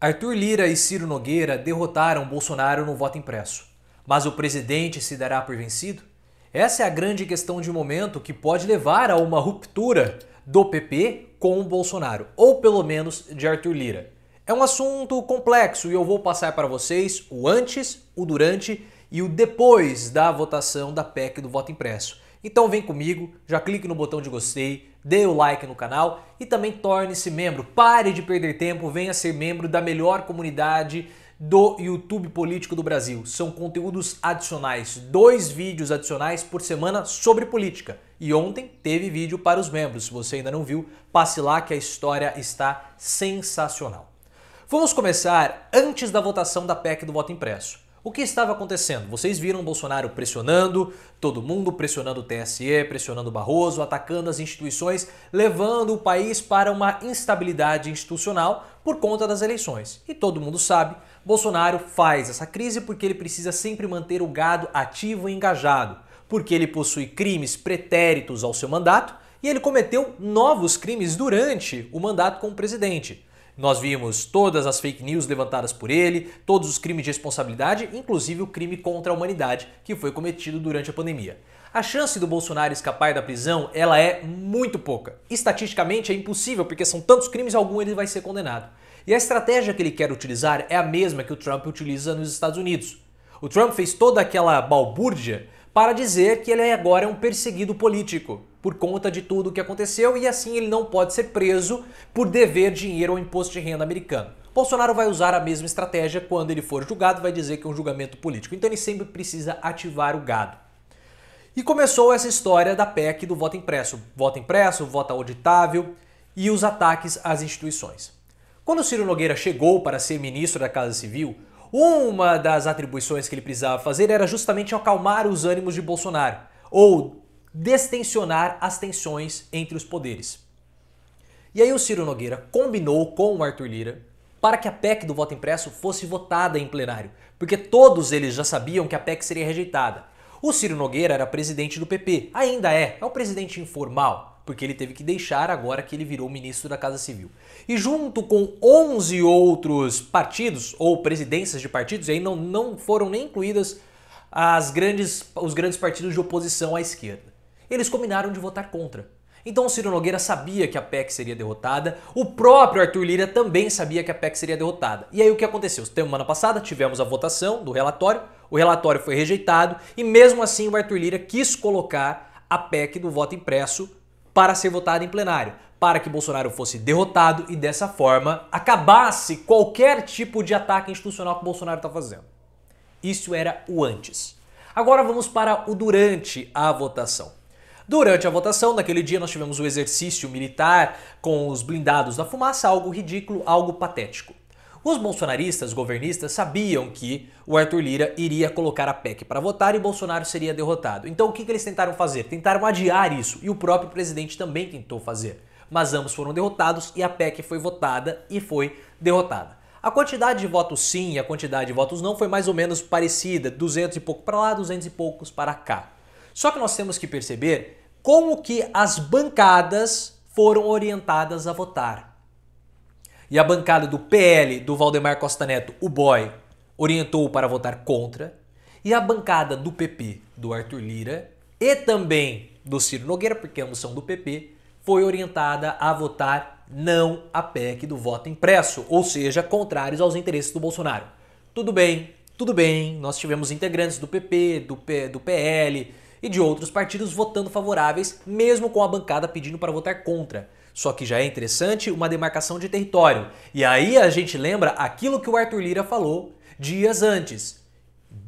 Arthur Lira e Ciro Nogueira derrotaram Bolsonaro no voto impresso. Mas o presidente se dará por vencido? Essa é a grande questão de momento que pode levar a uma ruptura do PP com o Bolsonaro, ou pelo menos de Arthur Lira. É um assunto complexo e eu vou passar para vocês o antes, o durante e o depois da votação da PEC do voto impresso. Então vem comigo, já clique no botão de gostei, dê o like no canal e também torne-se membro. Pare de perder tempo, venha ser membro da melhor comunidade do YouTube político do Brasil. São conteúdos adicionais, 2 vídeos adicionais por semana sobre política. E ontem teve vídeo para os membros. Se você ainda não viu, passe lá que a história está sensacional. Vamos começar antes da votação da PEC do voto impresso. O que estava acontecendo? Vocês viram Bolsonaro pressionando todo mundo, pressionando o TSE, pressionando o Barroso, atacando as instituições, levando o país para uma instabilidade institucional por conta das eleições. E todo mundo sabe, Bolsonaro faz essa crise porque ele precisa sempre manter o gado ativo e engajado, porque ele possui crimes pretéritos ao seu mandato e ele cometeu novos crimes durante o mandato como presidente. Nós vimos todas as fake news levantadas por ele, todos os crimes de responsabilidade, inclusive o crime contra a humanidade que foi cometido durante a pandemia. A chance do Bolsonaro escapar da prisão, ela é muito pouca. Estatisticamente é impossível, porque são tantos crimes, algum ele vai ser condenado. E a estratégia que ele quer utilizar é a mesma que o Trump utiliza nos Estados Unidos. O Trump fez toda aquela balbúrdia para dizer que ele agora é um perseguido político por conta de tudo o que aconteceu e assim ele não pode ser preso por dever dinheiro ao imposto de renda americano. Bolsonaro vai usar a mesma estratégia quando ele for julgado, vai dizer que é um julgamento político. Então ele sempre precisa ativar o gado. E começou essa história da PEC do voto impresso, voto auditável e os ataques às instituições. Quando o Ciro Nogueira chegou para ser ministro da Casa Civil, uma das atribuições que ele precisava fazer era justamente acalmar os ânimos de Bolsonaro, ou destensionar as tensões entre os poderes. E aí o Ciro Nogueira combinou com o Arthur Lira para que a PEC do voto impresso fosse votada em plenário, porque todos eles já sabiam que a PEC seria rejeitada. O Ciro Nogueira era presidente do PP, ainda é o presidente informal, porque ele teve que deixar agora que ele virou ministro da Casa Civil. E junto com 11 outros partidos, ou presidências de partidos, e aí não foram nem incluídas os grandes partidos de oposição à esquerda. Eles combinaram de votar contra. Então o Ciro Nogueira sabia que a PEC seria derrotada, o próprio Arthur Lira também sabia que a PEC seria derrotada. E aí o que aconteceu? Semana passada tivemos a votação do relatório, o relatório foi rejeitado e mesmo assim o Arthur Lira quis colocar a PEC do voto impresso para ser votada em plenário, para que Bolsonaro fosse derrotado e dessa forma acabasse qualquer tipo de ataque institucional que Bolsonaro está fazendo. Isso era o antes. Agora vamos para o durante a votação. Durante a votação, naquele dia nós tivemos o exercício militar com os blindados da fumaça, algo ridículo, algo patético. Os bolsonaristas, governistas, sabiam que o Arthur Lira iria colocar a PEC para votar e Bolsonaro seria derrotado. Então o que eles tentaram fazer? Tentaram adiar isso e o próprio presidente também tentou fazer. Mas ambos foram derrotados e a PEC foi votada e foi derrotada. A quantidade de votos sim e a quantidade de votos não foi mais ou menos parecida, 200 e pouco para lá, 200 e poucos para cá. Só que nós temos que perceber como que as bancadas foram orientadas a votar. E a bancada do PL, do Valdemar Costa Neto, o boy, orientou para votar contra. E a bancada do PP, do Arthur Lira, e também do Ciro Nogueira, porque ambos são do PP, foi orientada a votar não a PEC do voto impresso, ou seja, contrários aos interesses do Bolsonaro. Tudo bem, nós tivemos integrantes do PP, do PL e de outros partidos votando favoráveis, mesmo com a bancada pedindo para votar contra. Só que já é interessante uma demarcação de território. E aí a gente lembra aquilo que o Arthur Lira falou dias antes.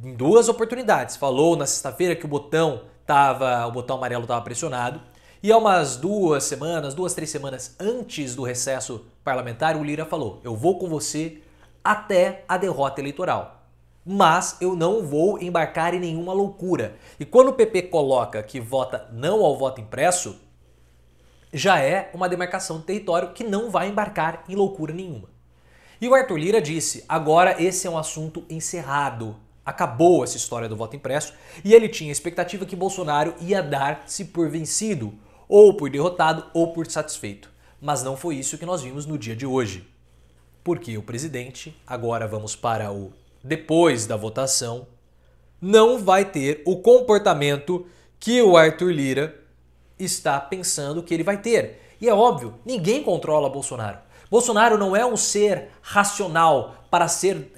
Em 2 oportunidades. Falou na sexta-feira que o botão amarelo estava pressionado. E há umas 2 semanas, 3 semanas antes do recesso parlamentar, o Lira falou: eu vou com você até a derrota eleitoral. Mas eu não vou embarcar em nenhuma loucura. E quando o PP coloca que vota não ao voto impresso, já é uma demarcação de território que não vai embarcar em loucura nenhuma. E o Arthur Lira disse: agora esse é um assunto encerrado. Acabou essa história do voto impresso e ele tinha a expectativa que Bolsonaro ia dar-se por vencido, ou por derrotado, ou por satisfeito. Mas não foi isso que nós vimos no dia de hoje. Porque o presidente, agora vamos para o depois da votação, não vai ter o comportamento que o Arthur Lira está pensando que ele vai ter. E é óbvio, ninguém controla Bolsonaro. Bolsonaro não é um ser racional para ser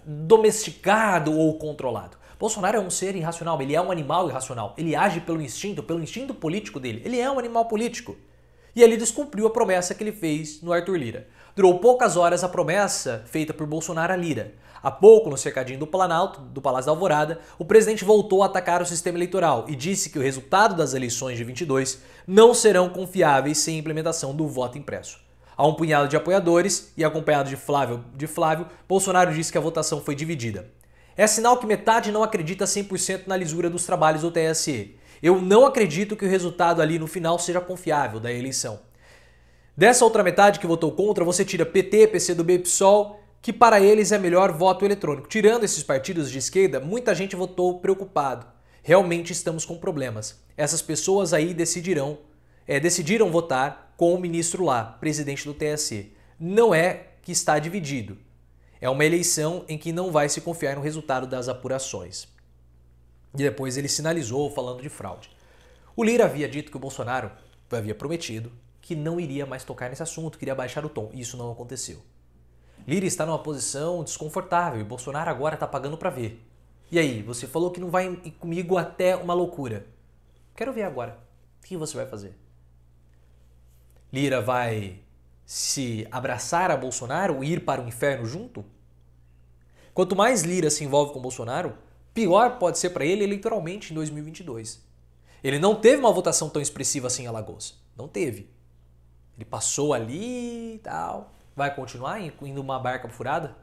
domesticado ou controlado. Bolsonaro é um ser irracional, ele é um animal irracional. Ele age pelo instinto político dele. Ele é um animal político. E ele descumpriu a promessa que ele fez no Arthur Lira. Durou poucas horas a promessa feita por Bolsonaro a Lira. Há pouco, no cercadinho do Planalto, do Palácio da Alvorada, o presidente voltou a atacar o sistema eleitoral e disse que o resultado das eleições de 22 não serão confiáveis sem implementação do voto impresso. A um punhado de apoiadores e acompanhado de Flávio, Bolsonaro disse que a votação foi dividida. É sinal que metade não acredita 100% na lisura dos trabalhos do TSE. Eu não acredito que o resultado ali no final seja confiável da eleição. Dessa outra metade que votou contra, você tira PT, PCdoB e PSOL, que para eles é melhor voto eletrônico. Tirando esses partidos de esquerda, muita gente votou preocupado. Realmente estamos com problemas. Essas pessoas aí decidiram votar com o ministro lá, presidente do TSE. Não é que está dividido. É uma eleição em que não vai se confiar no resultado das apurações. E depois ele sinalizou falando de fraude. O Lira havia dito que o Bolsonaro havia prometido que não iria mais tocar nesse assunto, queria baixar o tom. E isso não aconteceu. Lira está numa posição desconfortável e Bolsonaro agora está pagando para ver. E aí, você falou que não vai ir comigo até uma loucura. Quero ver agora. O que você vai fazer? Lira vai se abraçar a Bolsonaro e ir para o inferno junto? Quanto mais Lira se envolve com Bolsonaro, pior pode ser para ele eleitoralmente em 2022. Ele não teve uma votação tão expressiva assim em Alagoas. Não teve. Ele passou ali e tal. Vai continuar indo uma barca furada?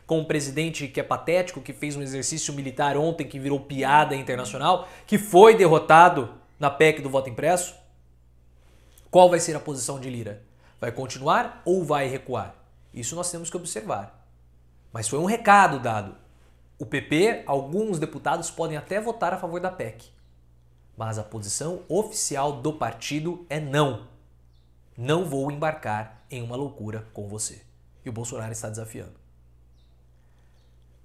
Com um presidente que é patético, que fez um exercício militar ontem que virou piada internacional, que foi derrotado na PEC do voto impresso? Qual vai ser a posição de Lira? Vai continuar ou vai recuar? Isso nós temos que observar. Mas foi um recado dado. O PP, alguns deputados podem até votar a favor da PEC. Mas a posição oficial do partido é não. Não vou embarcar em uma loucura com você. E o Bolsonaro está desafiando.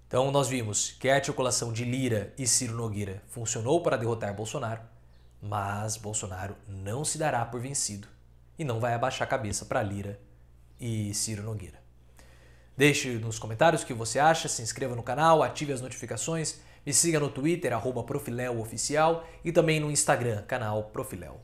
Então nós vimos que a articulação de Lira e Ciro Nogueira funcionou para derrotar Bolsonaro, mas Bolsonaro não se dará por vencido e não vai abaixar a cabeça para Lira e Ciro Nogueira. Deixe nos comentários o que você acha, se inscreva no canal, ative as notificações, me siga no Twitter, @profileooficial e também no Instagram, canal Profiléo.